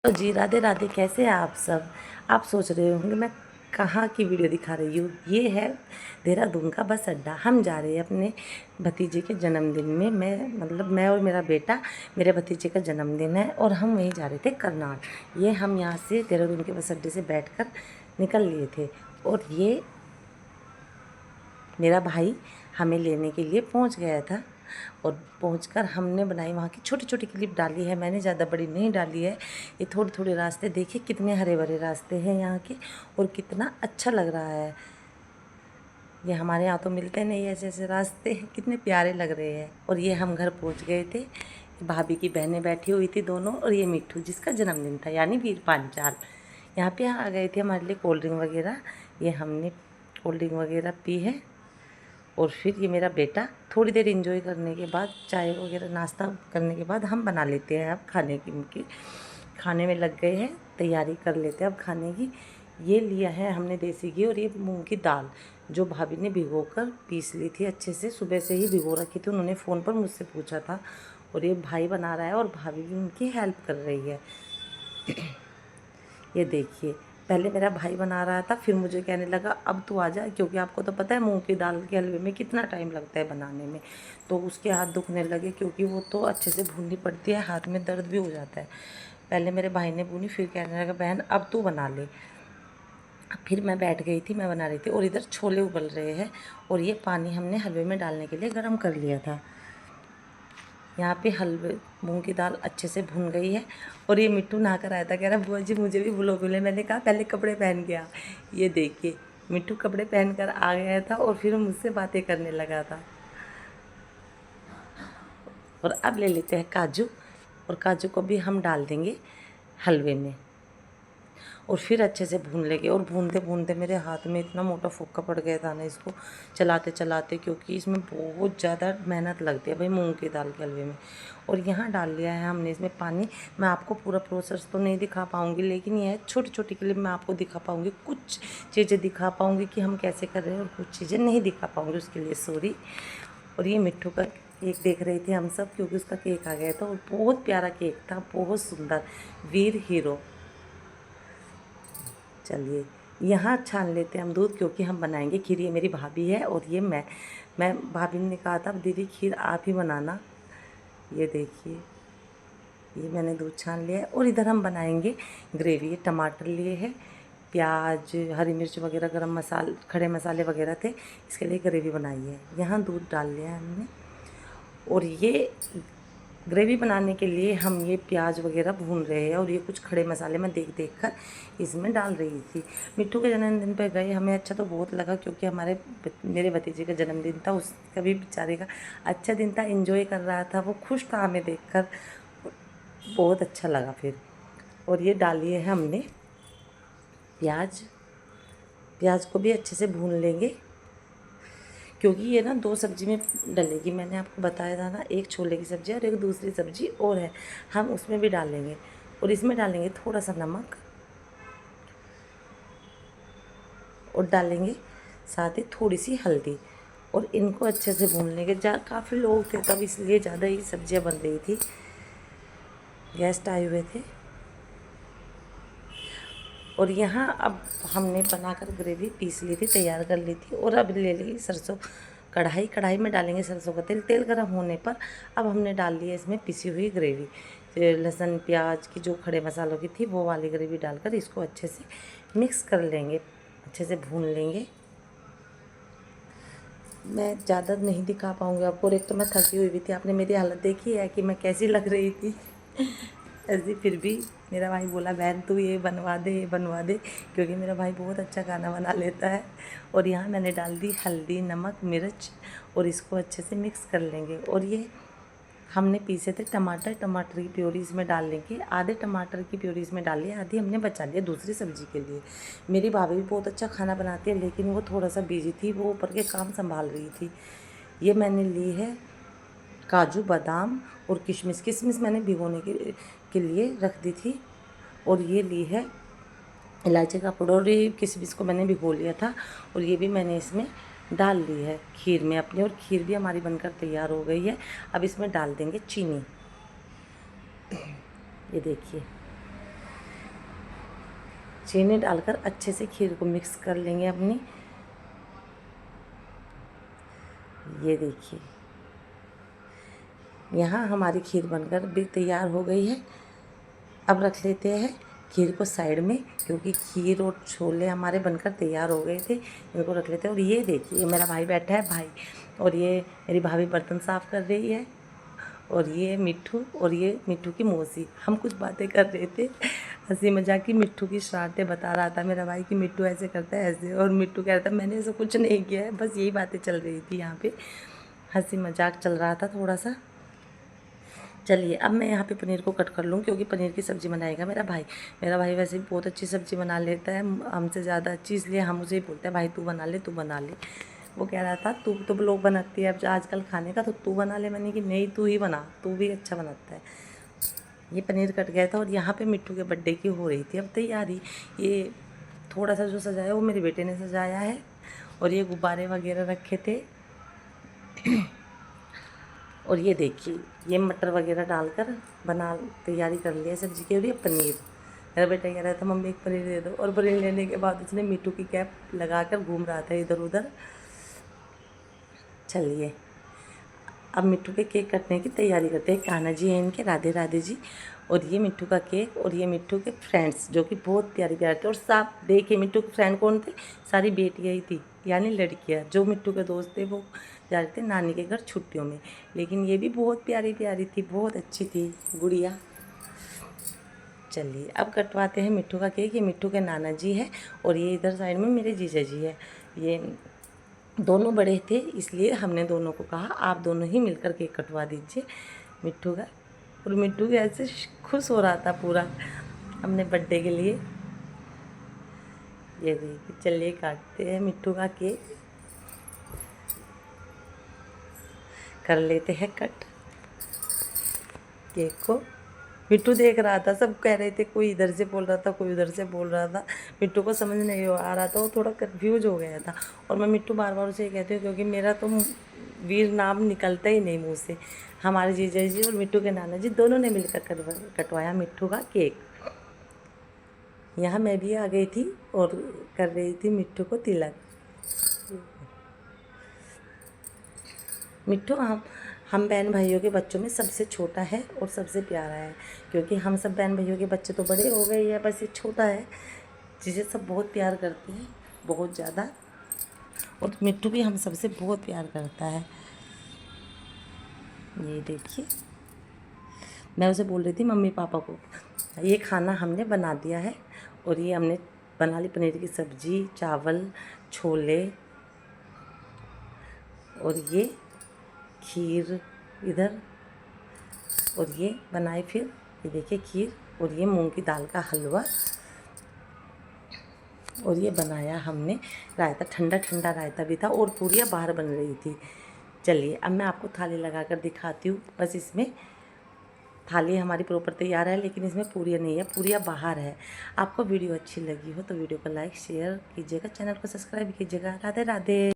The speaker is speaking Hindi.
तो जी राधे राधे, कैसे हैं आप सब। आप सोच रहे होंगे मैं कहाँ की वीडियो दिखा रही हूँ। ये है देहरादून का बस अड्डा। हम जा रहे हैं अपने भतीजे के जन्मदिन में। मैं और मेरा बेटा, मेरे भतीजे का जन्मदिन है और हम वहीं जा रहे थे करनाल। ये हम यहाँ से देहरादून के बस अड्डे से बैठकर निकल लिए थे और ये मेरा भाई हमें लेने के लिए पहुंच गया था। और पहुंचकर हमने बनाई वहाँ की छोटी छोटी क्लिप डाली है। मैंने ज़्यादा बड़ी नहीं डाली है। ये थोड़े थोड़े रास्ते देखिए, कितने हरे भरे रास्ते हैं यहाँ के और कितना अच्छा लग रहा है। ये हमारे यहाँ तो मिलते नहीं ऐसे ऐसे रास्ते हैं, कितने प्यारे लग रहे हैं। और ये हम घर पहुँच गए थे। भाभी की बहनें बैठी हुई थी दोनों, और ये मिट्ठू जिसका जन्मदिन था यानी वीर पांचाल। यहाँ पे आ गए थे हमारे लिए कोल्ड ड्रिंक वगैरह। ये हमने कोल्ड ड्रिंक वगैरह पी है। और फिर ये मेरा बेटा थोड़ी देर एंजॉय करने के बाद, चाय वगैरह नाश्ता करने के बाद हम बना लेते हैं अब खाने की खाने में लग गए हैं, तैयारी कर लेते हैं अब खाने की। ये लिया है हमने देसी घी और ये मूंग की दाल जो भाभी ने भिगोकर पीस ली थी अच्छे से, सुबह से ही भिगो रखी थी उन्होंने, फ़ोन पर मुझसे पूछा था। और ये भाई बना रहा है और भाभी भी उनकी हेल्प कर रही है। ये देखिए, पहले मेरा भाई बना रहा था, फिर मुझे कहने लगा अब तू आ जा, क्योंकि आपको तो पता है मूंग की दाल के हलवे में कितना टाइम लगता है बनाने में। तो उसके हाथ दुखने लगे क्योंकि वो तो अच्छे से भूननी पड़ती है, हाथ में दर्द भी हो जाता है। पहले मेरे भाई ने भूनी, फिर कहने लगा बहन अब तू बना ले। फिर मैं बैठ गई थी, मैं बना रही थी और इधर छोले उबल रहे हैं। और ये पानी हमने हलवे में डालने के लिए गर्म कर लिया था। यहाँ पे हलवे मूंग की दाल अच्छे से भुन गई है। और ये मिट्टू नहा कर आया था, कह रहा बुआ जी मुझे भी बुले। मैंने कहा पहले कपड़े पहन के आ। ये देखिए, मिट्टू कपड़े पहन कर आ गया था और फिर मुझसे बातें करने लगा था। और अब ले लेते हैं काजू, और काजू को भी हम डाल देंगे हलवे में और फिर अच्छे से भून लेंगे। और भूनते भूनते मेरे हाथ में इतना मोटा फोक्का पड़ गया था ना इसको चलाते चलाते, क्योंकि इसमें बहुत ज़्यादा मेहनत लगती है भाई मूंग की दाल के हलवे में। और यहाँ डाल लिया है हमने इसमें पानी। मैं आपको पूरा प्रोसेस तो नहीं दिखा पाऊँगी, लेकिन यह छोटी छोटी क्लिप मैं आपको दिखा पाऊँगी, कुछ चीज़ें दिखा पाऊँगी कि हम कैसे कर रहे हैं और कुछ चीज़ें नहीं दिखा पाऊँगी, उसके लिए सॉरी। और ये मिट्ठू का केक देख रहे थे हम सब, क्योंकि उसका केक आ गया था और बहुत प्यारा केक था, बहुत सुंदर, वीर हीरो। चलिए यहाँ छान लेते हैं हम दूध, क्योंकि हम बनाएंगे खीर। ये मेरी भाभी है और ये मैं भाभी ने कहा था दीदी खीर आप ही बनाना। ये देखिए, ये मैंने दूध छान लिया है और इधर हम बनाएंगे ग्रेवी। ये टमाटर लिए हैं, प्याज, हरी मिर्च वगैरह, गरम मसाले, खड़े मसाले वगैरह थे, इसके लिए ग्रेवी बनाई है। यहाँ दूध डाल लिया है हमने। और ये ग्रेवी बनाने के लिए हम ये प्याज वगैरह भून रहे हैं और ये कुछ खड़े मसाले मैं देख देख कर इसमें डाल रही थी। मिट्ठू के जन्मदिन पर गए, हमें अच्छा तो बहुत लगा, क्योंकि मेरे भतीजे का जन्मदिन था, उसका भी बेचारे का अच्छा दिन था, एंजॉय कर रहा था, वो खुश था हमें देखकर, बहुत अच्छा लगा फिर। और ये डाली है हमने प्याज। प्याज को भी अच्छे से भून लेंगे, क्योंकि ये ना दो सब्ज़ी में डलेगी। मैंने आपको बताया था ना, एक छोले की सब्ज़ी और एक दूसरी सब्ज़ी और है, हम उसमें भी डालेंगे। और इसमें डालेंगे थोड़ा सा नमक और डालेंगे साथ ही थोड़ी सी हल्दी। और इनको अच्छे से भून लेंगे। काफ़ी लोग थे तब, इसलिए ज़्यादा ही सब्जियां बन रही थी, गेस्ट आए हुए थे। और यहाँ अब हमने बनाकर ग्रेवी पीस ली थी, तैयार कर ली थी। और अब ले ली सरसों कढ़ाई में डालेंगे सरसों का तेल। तेल गर्म होने पर अब हमने डाल लिया इसमें पिसी हुई ग्रेवी, लहसुन प्याज की जो खड़े मसालों की थी वो वाली ग्रेवी डालकर इसको अच्छे से मिक्स कर लेंगे, अच्छे से भून लेंगे। मैं ज़्यादा नहीं दिखा पाऊँगी आपको, और एक तो मैं थकी हुई भी थी, आपने मेरी हालत देखी है कि मैं कैसी लग रही थी। ऐसी फिर भी मेरा भाई बोला बहन तू ये बनवा दे, ये बनवा दे, क्योंकि मेरा भाई बहुत अच्छा खाना बना लेता है। और यहाँ मैंने डाल दी हल्दी, नमक, मिर्च और इसको अच्छे से मिक्स कर लेंगे। और ये हमने पीसे थे टमाटर की प्योरी इसमें डाल लेंगे। आधे टमाटर की प्योरी इसमें डाल लिया, आधी हमने बचा लिया दूसरी सब्ज़ी के लिए। मेरी भाभी भी बहुत अच्छा खाना बनाती है, लेकिन वो थोड़ा सा बिजी थी, वो ऊपर के काम संभाल रही थी। ये मैंने ली है काजू, बादाम और किशमिश मैंने भिगोने के लिए रख दी थी। और ये ली है इलायची का पाउडर, और ये किशमिश को मैंने भिगो लिया था और ये भी मैंने इसमें डाल ली है खीर में अपने। और खीर भी हमारी बनकर तैयार हो गई है। अब इसमें डाल देंगे चीनी। ये देखिए, चीनी डालकर अच्छे से खीर को मिक्स कर लेंगे अपनी। ये देखिए यहाँ हमारी खीर बनकर भी तैयार हो गई है। अब रख लेते हैं खीर को साइड में, क्योंकि खीर और छोले हमारे बनकर तैयार हो गए थे। इनको रख लेते हैं। और ये देखिए मेरा भाई बैठा है भाई, और ये मेरी भाभी बर्तन साफ़ कर रही है, और ये मिट्ठू, और ये मिट्ठू की मौसी। हम कुछ बातें कर रहे थे हंसी मजाक की। मिट्ठू की शरारतें बता रहा था मेरा भाई कि मिट्ठू ऐसे करता है ऐसे, और मिट्ठू कह रहा था मैंने ऐसा कुछ नहीं किया है, बस यही बातें चल रही थी यहाँ पे, हंसी मजाक चल रहा था थोड़ा सा। चलिए अब मैं यहाँ पे पनीर को कट कर लूँ, क्योंकि पनीर की सब्ज़ी बनाएगा मेरा भाई। मेरा भाई वैसे भी बहुत अच्छी सब्ज़ी बना लेता है, हमसे ज़्यादा अच्छी, इसलिए हम उसे ही बोलते हैं भाई तू बना ले, तू बना ले। वो कह रहा था तू तो लोग बनाती है अब आजकल खाने का, तो तू बना ले। मैंने कि नहीं तू ही बना, तू भी अच्छा बनाता है। ये पनीर कट गया था, और यहाँ पे मिट्टू के बर्थडे की हो रही थी अब तैयारी। ये थोड़ा सा जो सजाया वो मेरे बेटे ने सजाया है, और ये गुब्बारे वगैरह रखे थे। और ये देखिए ये मटर वगैरह डालकर बना तैयारी कर लिया सब्ज़ी की। और ये पनीर, मेरा बेटा कह रहा था मम्मी एक पनीर दे दो, और पनीर लेने के बाद उसने मिट्टू की कैप लगाकर घूम रहा था इधर उधर। चलिए अब मिट्टू के केक कटने की तैयारी करते हैं। कान्हा जी हैं इनके, राधे राधे जी। और ये मिट्टू का केक, और ये मिट्टू के फ्रेंड्स जो कि बहुत प्यारे प्यारे थे। और सब देखिए मिट्टू के फ्रेंड कौन थे, सारी बेटियाँ ही थी, यानी लड़कियाँ। जो मिट्टू के दोस्त थे वो जा रहे थे नानी के घर छुट्टियों में, लेकिन ये भी बहुत प्यारी प्यारी थी, बहुत अच्छी थी गुड़िया। चलिए अब कटवाते हैं मिट्टू का केक। ये मिट्टू के नाना जी है, और ये इधर साइड में मेरे जीजा जी है। ये दोनों बड़े थे, इसलिए हमने दोनों को कहा आप दोनों ही मिलकर केक कटवा दीजिए मिट्टू का। और मिट्टू भी ऐसे खुश हो रहा था पूरा हमने बर्थडे के लिए। ये देखिए चलिए काटते हैं मिट्टू का केक, कर लेते हैं कट केक को। मिट्टू देख रहा था, सब कह रहे थे कोई इधर से बोल रहा था कोई उधर से बोल रहा था, मिट्टू को समझ नहीं आ रहा था, वो थोड़ा कंफ्यूज हो गया था। और मैं मिट्टू बार बार उसे कहती हूँ, क्योंकि मेरा तो वीर नाम निकलता ही नहीं मुँह से। हमारे जीजा जी और मिट्टू के नाना जी दोनों ने मिलकर कटवाया मिट्टू का केक। यहाँ मैं भी आ गई थी और कर रही थी मिट्टू को तिलक। मिट्टू हम बहन भाइयों के बच्चों में सबसे छोटा है और सबसे प्यारा है, क्योंकि हम सब बहन भाइयों के बच्चे तो बड़े हो गए हैं, बस ये छोटा है जिसे सब बहुत प्यार करते हैं, बहुत ज़्यादा। और मिट्टू भी हम सबसे बहुत प्यार करता है। ये देखिए मैं उसे बोल रही थी मम्मी पापा को ये खाना हमने बना दिया है, और ये हमने बना ली पनीर की सब्ज़ी, चावल, छोले, और ये खीर इधर, और ये बनाए फिर ये देखिए खीर, और ये मूंग की दाल का हलवा, और ये बनाया हमने रायता, ठंडा ठंडा रायता भी था, और पूरियाँ बाहर बन रही थी। चलिए अब मैं आपको थाली लगाकर दिखाती हूँ। बस इसमें थाली हमारी प्रॉपर तैयार है, लेकिन इसमें पूरियाँ नहीं है, पूरियाँ बाहर है। आपको वीडियो अच्छी लगी हो तो वीडियो को लाइक शेयर कीजिएगा, चैनल को सब्सक्राइब कीजिएगा। राधे राधे।